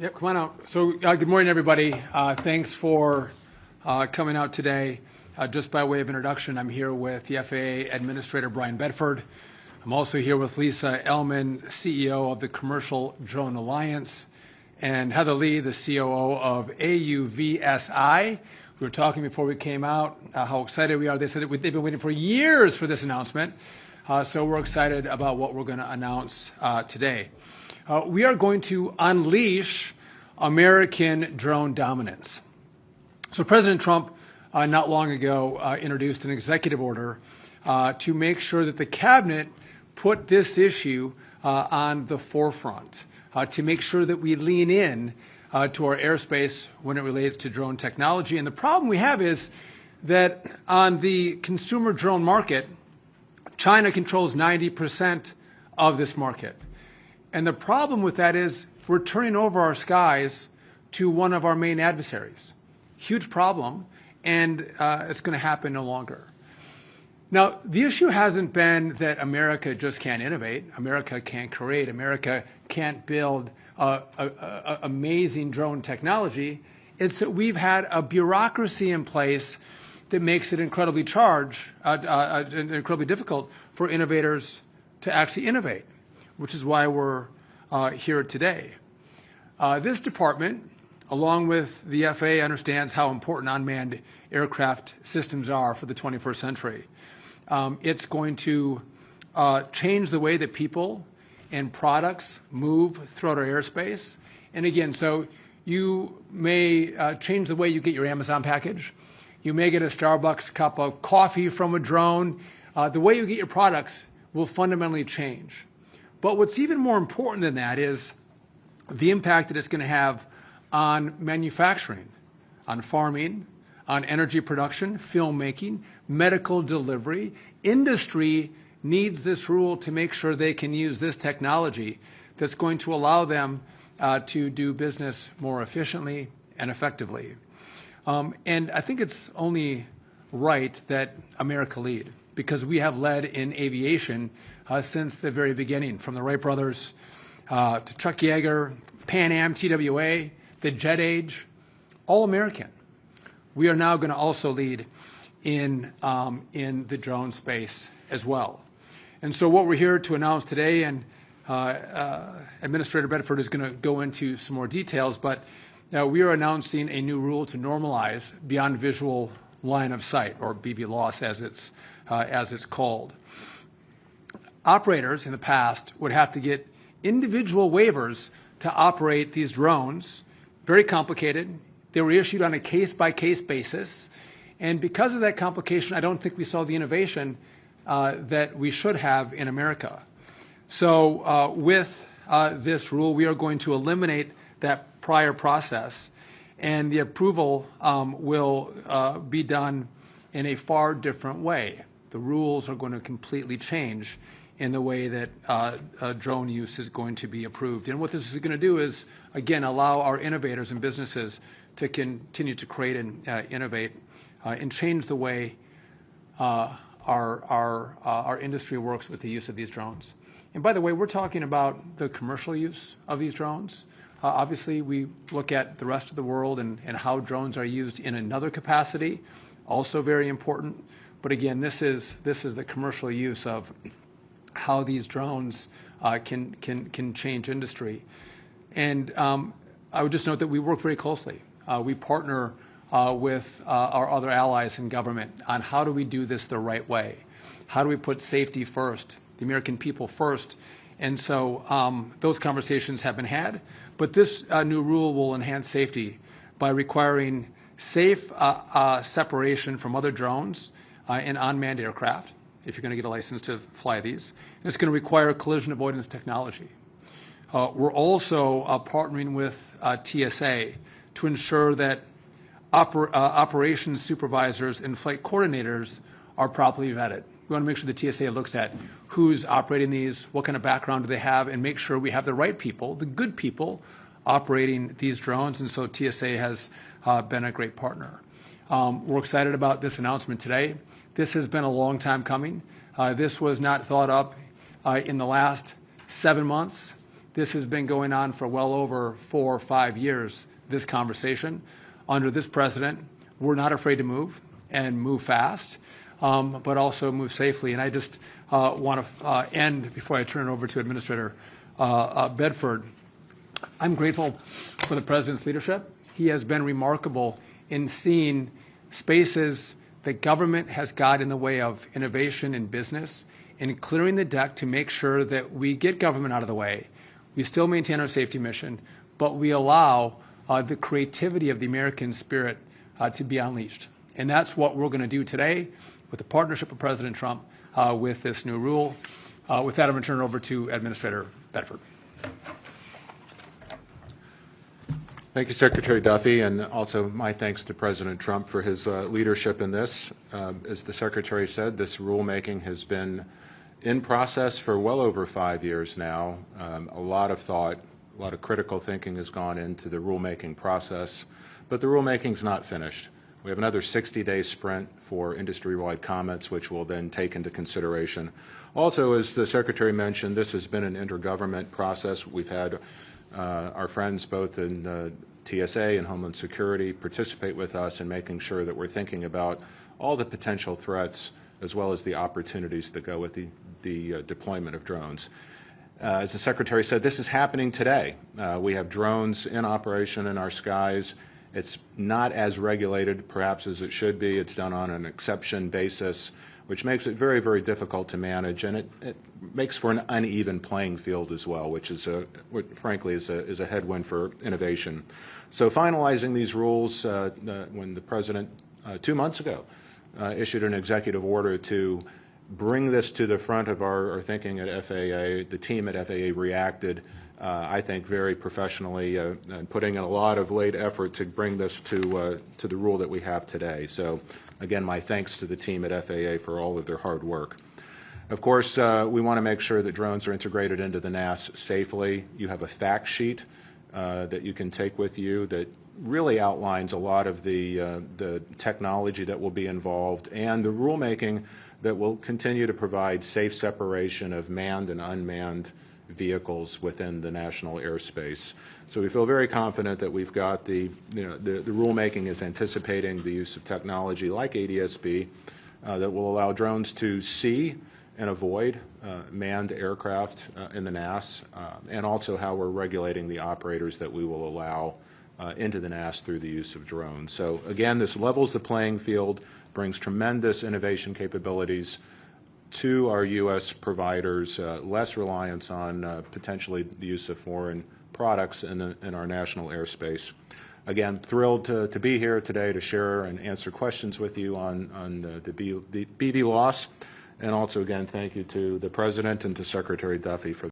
Yep, come on out. So good morning, everybody. Thanks for coming out today. Just by way of introduction, I'm here with the FAA Administrator Brian Bedford. I'm also here with Lisa Ellman, CEO of the Commercial Drone Alliance, and Heather Lee, the COO of AUVSI. We were talking before we came out how excited we are. They said that they've been waiting for years for this announcement. So we're excited about what we're going to announce today. We are going to unleash American drone dominance. So President Trump not long ago introduced an executive order to make sure that the cabinet put this issue on the forefront, to make sure that we lean in to our airspace when it relates to drone technology. And the problem we have is that on the consumer drone market, China controls 90% of this market. And the problem with that is we're turning over our skies to one of our main adversaries. Huge problem, and it's going to happen no longer. Now, the issue hasn't been that America just can't innovate, America can't create, America can't build amazing drone technology. It's that we've had a bureaucracy in place that makes it incredibly difficult for innovators to actually innovate, which is why we're here today. This department, along with the FAA, understands how important unmanned aircraft systems are for the 21st century. It's going to change the way that people and products move throughout our airspace. And again, so you may change the way you get your Amazon package. You may get a Starbucks cup of coffee from a drone. The way you get your products will fundamentally change. But what's even more important than that is the impact that it's going to have on manufacturing, on farming, on energy production, filmmaking, medical delivery. Industry needs this rule to make sure they can use this technology that's going to allow them to do business more efficiently and effectively. And I think it's only right that America lead, because we have led in aviation since the very beginning, from the Wright brothers to Chuck Yeager, Pan Am, TWA, the jet age, all American. We are now going to also lead in the drone space as well. And so what we're here to announce today, and Administrator Bedford is going to go into some more details, but we are announcing a new rule to normalize beyond visual line of sight, or BVLOS as it's called. Operators in the past would have to get individual waivers to operate these drones. Very complicated. They were issued on a case-by-case basis. And because of that complication, I don't think we saw the innovation that we should have in America. So with this rule, we are going to eliminate that prior process, and the approval will be done in a far different way. The rules are going to completely change in the way that drone use is going to be approved. And what this is going to do is, again, allow our innovators and businesses to continue to create and innovate and change the way our industry works with the use of these drones. And by the way, we're talking about the commercial use of these drones. Obviously, we look at the rest of the world and how drones are used in another capacity, also very important. But again, this is the commercial use of how these drones can change industry. And I would just note that we work very closely. We partner with our other allies in government on how do we do this the right way? How do we put safety first, the American people first? And so those conversations have been had. But this new rule will enhance safety by requiring safe separation from other drones in unmanned aircraft, if you're going to get a license to fly these. And it's going to require collision avoidance technology. We're also partnering with TSA to ensure that operations supervisors and flight coordinators are properly vetted. We want to make sure the TSA looks at who's operating these, what kind of background do they have, and make sure we have the right people, the good people, operating these drones. And so TSA has been a great partner. We're excited about this announcement today. This has been a long time coming. This was not thought up in the last 7 months. This has been going on for well over 4 or 5 years, this conversation. Under this president, we're not afraid to move and move fast, but also move safely. And I just want to end, before I turn it over to Administrator Bedford, I'm grateful for the president's leadership. He has been remarkable in seeing spaces that government has got in the way of innovation in business, in clearing the deck to make sure that we get government out of the way. We still maintain our safety mission, but we allow the creativity of the American spirit to be unleashed. And that's what we're going to do today with the partnership of President Trump with this new rule. With that, I'm going to turn it over to Administrator Bedford. Thank you, Secretary Duffy, and also my thanks to President Trump for his leadership in this. As the Secretary said, this rulemaking has been in process for well over 5 years now. A lot of thought, a lot of critical thinking has gone into the rulemaking process, but the rulemaking's not finished. We have another 60-day sprint for industry-wide comments, which we'll then take into consideration. Also, as the Secretary mentioned, this has been an intergovernment process. We've had our friends both in TSA and Homeland Security participate with us in making sure that we're thinking about all the potential threats as well as the opportunities that go with the deployment of drones. As the Secretary said, this is happening today. We have drones in operation in our skies. It's not as regulated, perhaps, as it should be. It's done on an exception basis, which makes it very, very difficult to manage, and it makes for an uneven playing field as well, which is, frankly, is a headwind for innovation. So finalizing these rules, when the President 2 months ago issued an executive order to bring this to the front of our thinking at FAA, the team at FAA reacted, I think, very professionally, and putting in a lot of late effort to bring this to the rule that we have today. So, again, my thanks to the team at FAA for all of their hard work. Of course, we want to make sure that drones are integrated into the NAS safely. You have a fact sheet that you can take with you that really outlines a lot of the technology that will be involved and the rulemaking that will continue to provide safe separation of manned and unmanned vehicles within the national airspace. So we feel very confident that we've got the rulemaking is anticipating the use of technology like ADS-B that will allow drones to see and avoid manned aircraft in the NAS, and also how we're regulating the operators that we will allow into the NAS through the use of drones. So again, this levels the playing field, brings tremendous innovation capabilities to our U.S. providers, less reliance on potentially the use of foreign products in our national airspace. Again, thrilled to be here today to share and answer questions with you on the BB loss. And also, again, thank you to the President and to Secretary Duffy for